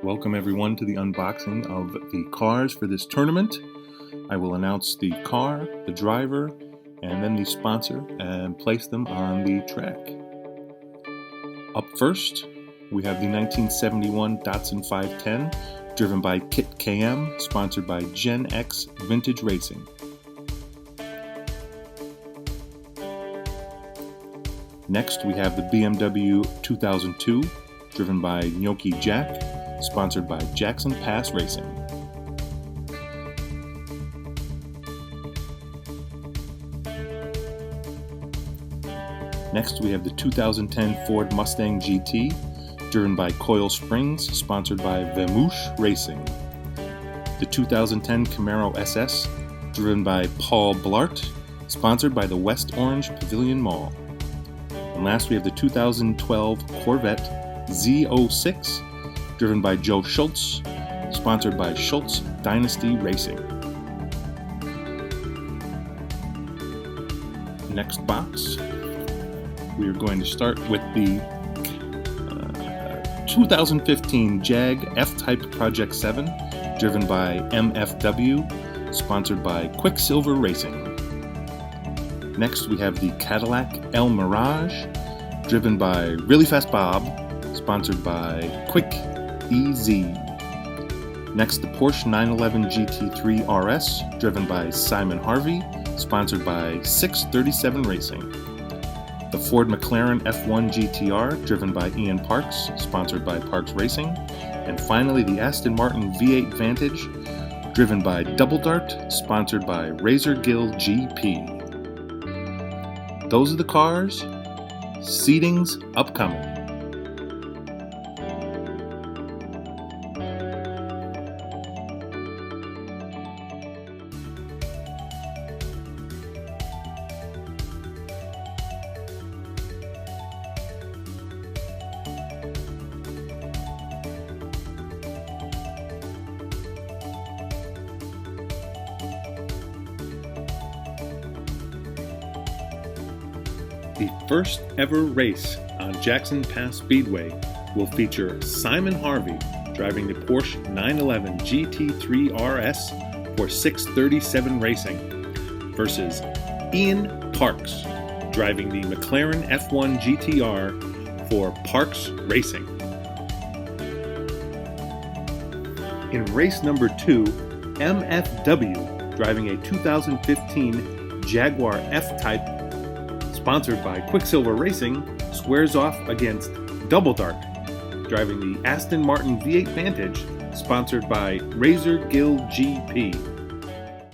Welcome everyone to the unboxing of the cars for this tournament. I will announce the car, the driver, and then the sponsor and place them on the track. Up first, we have the 1971 Datsun 510, driven by Kit KM, sponsored by Gen X Vintage Racing. Next, we have the BMW 2002, driven by Gnocchi Jack, sponsored by Jackson Pass Racing. Next, we have the 2010 Ford Mustang GT, driven by Coil Springs, sponsored by Vamouche Racing. The 2010 Camaro SS, driven by Paul Blart, sponsored by the West Orange Pavilion Mall. And last, we have the 2012 Corvette Z06, driven by Joe Schultz, sponsored by Schultz Dynasty Racing. Next box, we are going to start with the 2015 Jag F-Type Project 7, driven by MFW, sponsored by Quicksilver Racing. Next, we have the Cadillac El Mirage, driven by Really Fast Bob, sponsored by Quick EZ. Next, the Porsche 911 GT3 RS, driven by Simon Harvey, sponsored by 637 Racing. The Ford McLaren F1 GTR, driven by Ian Parks, sponsored by Parks Racing. And finally, the Aston Martin V8 Vantage, driven by Double Dart, sponsored by Razor Gill GP. Those are the cars. Seating's upcoming. The first ever race on Jackson Pass Speedway will feature Simon Harvey driving the Porsche 911 GT3 RS for 637 Racing versus Ian Parks driving the McLaren F1 GTR for Parks Racing. In race number 2, MFW driving a 2015 Jaguar F-Type sponsored by Quicksilver Racing, squares off against Double Dart, driving the Aston Martin V8 Vantage, sponsored by Razor Gill GP.